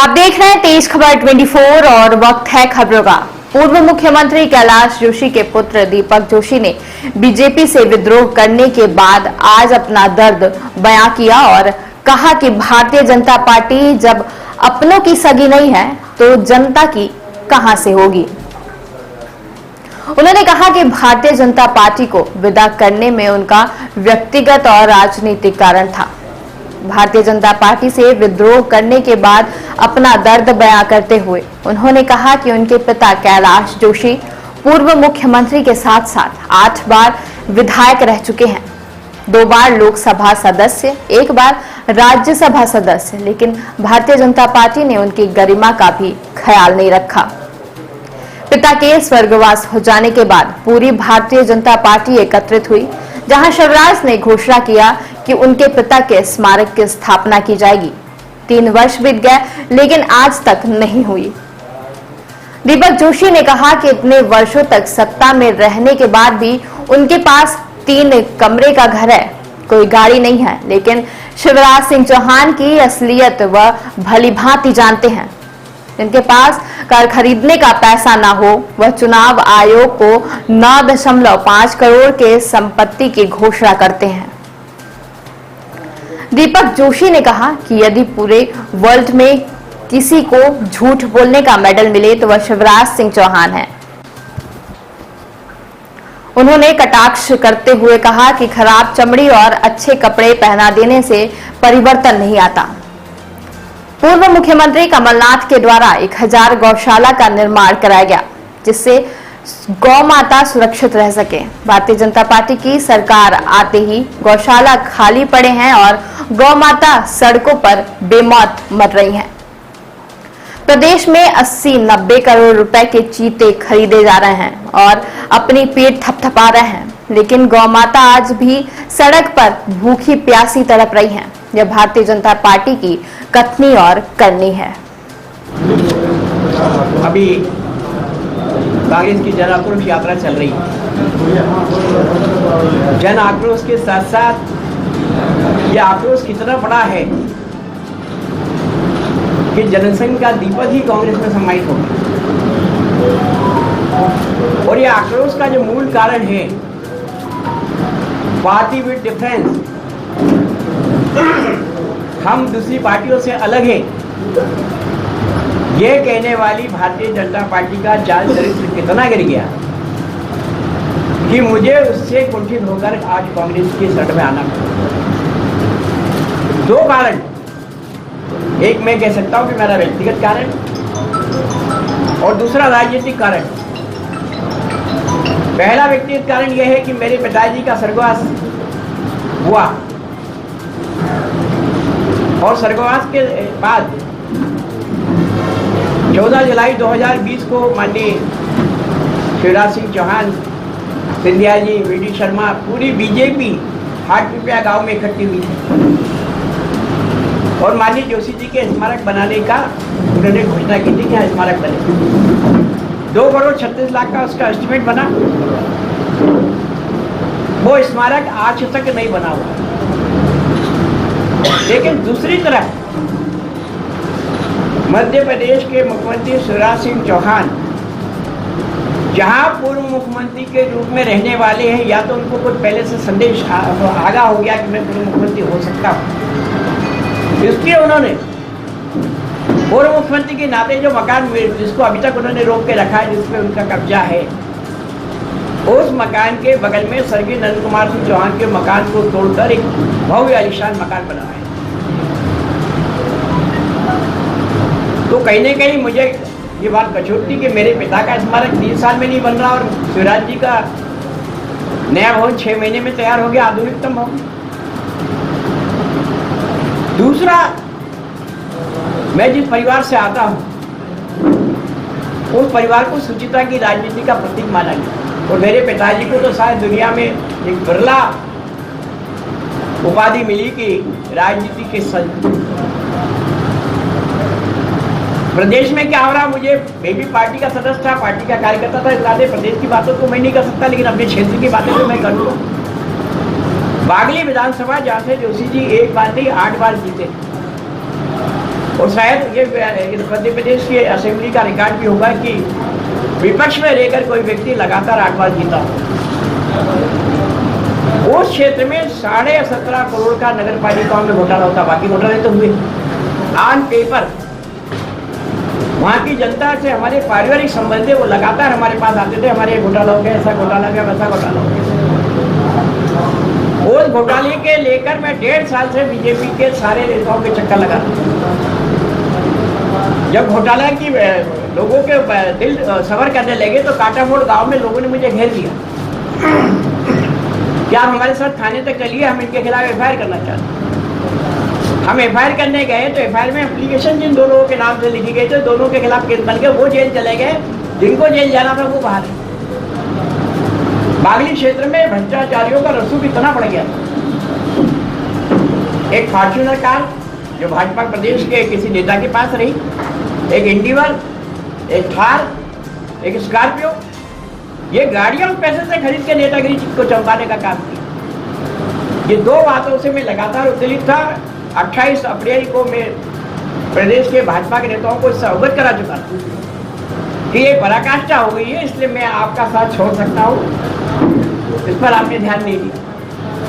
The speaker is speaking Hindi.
आप देख रहे हैं तेज खबर 24 और वक्त है खबरों का। पूर्व मुख्यमंत्री कैलाश जोशी के पुत्र दीपक जोशी ने बीजेपी से विद्रोह करने के बाद आज अपना दर्द बयां किया और कहा कि भारतीय जनता पार्टी जब अपनों की सगी नहीं है तो जनता की कहां से होगी। उन्होंने कहा कि भारतीय जनता पार्टी को विदा करने में उनका व्यक्तिगत और राजनीतिक कारण था। भारतीय जनता पार्टी से विद्रोह करने के बाद अपना दर्द बयां करते हुए उन्होंने कहा कि उनके पिता कैलाश जोशी पूर्व मुख्यमंत्री के साथ साथ 8 बार विधायक रह चुके हैं, 2 बार लोकसभा सदस्य, 1 बार राज्यसभा सदस्य, लेकिन भारतीय जनता पार्टी ने उनकी गरिमा का भी ख्याल नहीं रखा। पिता के स्वर्गवास हो जाने के बाद पूरी भारतीय जनता पार्टी एकत्रित हुई, जहां शिवराज ने घोषणा किया कि उनके पिता के स्मारक की स्थापना की जाएगी। 3 वर्ष बीत गए लेकिन आज तक नहीं हुई। दीपक जोशी ने कहा कि इतने वर्षों तक सत्ता में रहने के बाद भी उनके पास 3 कमरे का घर है, कोई गाड़ी नहीं है, लेकिन शिवराज सिंह चौहान की असलियत वह भली भांति जानते हैं। इनके पास कार खरीदने का पैसा ना हो, वह चुनाव आयोग को 9.5 करोड़ के संपत्ति की घोषणा करते हैं। दीपक जोशी ने कहा कि यदि पूरे वर्ल्ड में किसी को झूठ बोलने का मेडल मिले तो वह शिवराज सिंह चौहान है। उन्होंने कटाक्ष करते हुए कहा कि खराब चमड़ी और अच्छे कपड़े पहना देने से परिवर्तन नहीं आता। पूर्व मुख्यमंत्री कमलनाथ के द्वारा 1000 गौशाला का निर्माण कराया गया, जिससे गौ माता सुरक्षित रह सके। भारतीय जनता पार्टी की सरकार आते ही गौशाला खाली पड़े हैं और गौ माता सड़कों पर बेमौत मर रही हैं। प्रदेश में 80-90 करोड़ रुपए के चीते खरीदे जा रहे हैं और अपनी पेट थपथपा रहे हैं, लेकिन गौ माता आज भी सड़क पर भूखी प्यासी तड़प रही हैं। यह भारतीय जनता पार्टी की कथनी और करनी है। अभी कांग्रेस की जन आक्रोश यात्रा चल रही है। जन आक्रोश के साथ साथ यह आक्रोश कितना बड़ा है कि जनसंघ का दीपक ही कांग्रेस में सम्मानित हो गया। और यह आक्रोश का जो मूल कारण है, पार्टी विद डिफरेंस, हम दूसरी पार्टियों से अलग हैं, ये कहने वाली भारतीय जनता पार्टी का चाल चरित्र कितना गिर गया कि मुझे उससे कुंठित होकर आज कांग्रेस की शरण में आना पड़ा। 2 कारण, एक मैं कह सकता हूं कि मेरा व्यक्तिगत कारण और दूसरा राजनीतिक कारण। पहला व्यक्तिगत कारण यह है कि मेरे पिताजी का स्वर्गवास हुआ और स्वर्गवास के बाद 14 जुलाई 2020 को माननीय शिवराज सिंह चौहान, सिंधिया जी, वीडी शर्मा, पूरी बीजेपी हाटपिपलिया गांव में इकट्ठी हुई थी और माननीय जोशी जी के स्मारक बनाने का उन्होंने घोषणा की थी कि यहाँ स्मारक बने। 2 करोड़ 36 लाख का उसका एस्टिमेट बना। वो स्मारक आज तक नहीं बना हुआ। लेकिन दूसरी तरफ मध्य प्रदेश के मुख्यमंत्री शिवराज सिंह चौहान, जहां पूर्व मुख्यमंत्री के रूप में रहने वाले हैं, या तो उनको कुछ पहले से संदेश आगाह हो गया कि मैं पूर्व मुख्यमंत्री हो सकता हूं, इसलिए उन्होंने पूर्व मुख्यमंत्री के नाते जो मकान जिसको अभी तक उन्होंने रोक के रखा है, जिसमें उनका कब्जा है, उस मकान के बगल में स्वर्गीय नंद कुमार सिंह चौहान के मकान को तोड़कर एक भव्य आलीशान मकान बनाया है। तो कहीं न कहीं मुझे ये बात कचोटती कि मेरे पिता का स्मारक 3 साल में नहीं बन रहा और शिवराज जी का नया भवन 6 महीने में तैयार हो गया, आधुनिकतम भवन। दूसरा, मैं जिस परिवार से आता हूं उस परिवार को सुचिता की राजनीति का प्रतीक माना गया और मेरे पिताजी को तो शायद दुनिया में एक बिरला उपाधि मिली कि राजनीति के संत। प्रदेश में क्या हो रहा, मुझे मैं भी पार्टी का सदस्य था, पार्टी का कार्यकर्ता था, इस नाते प्रदेश की बातों को मैं नहीं कर सकता, लेकिन अपने क्षेत्र की बातें तो मैं करूँगा। बागली विधानसभा, जहाँ से जोशी जी 1 बार नहीं 8 बार जीते, और शायद ये मध्य प्रदेश की असेंबली का रिकॉर्ड भी होगा कि विपक्ष में रहकर कोई व्यक्ति लगातार 8 बार जीता हो। उस क्षेत्र में 17.5 करोड़ का नगर पालिकाओं में घोटाला होता, बाकी घोटाले तो हुए ऑन पेपर। वहाँ की जनता से हमारे पारिवारिक संबंध है, वो लगातार हमारे पास आते थे, हमारे घोटाला हो गया, ऐसा घोटाला हो गया, वैसा घोटाला हो गया। उस घोटाले के लेकर मैं 1.5 साल से बीजेपी के सारे नेताओं के चक्कर लगा रहा हूं। जब घोटाला की लोगों के दिल सबर करने लगे तो काटामोड़ गांव में लोगों ने मुझे घेर लिया कि आप हमारे साथ थाने तक चलिए, हम इनके खिलाफ एफआईआर करना चाहते हैं। हम एफआईआर करने गए तो एफआईआर में एप्लीकेशन जिन दो लोगों के नाम से लिखी गई थी, दोनों के खिलाफ केस बन गए, वो जेल चले गए, जिनको जेल जाना था वो बाहर है। बागली क्षेत्र में भ्रष्टाचारियों का रसूख इतना बढ़ गया। एक फॉर्च्यूनर कार जो भाजपा प्रदेश के किसी नेता के पास रही, एक इंडिवर, एक थार, एक स्कॉर्पियो, ये गाड़ियां उस पैसे से खरीद के नेतागिरी को चमकाने का काम किया। ये दो बातों से मैं लगातार उत्तेजित था। 28 अप्रैल को मैं प्रदेश के भाजपा के नेताओं को इससे अवगत करा चुका था कि ये पराकाष्ठा हो गई है, इसलिए मैं आपका साथ छोड़ सकता हूँ। इस पर आपने ध्यान नहीं दिया।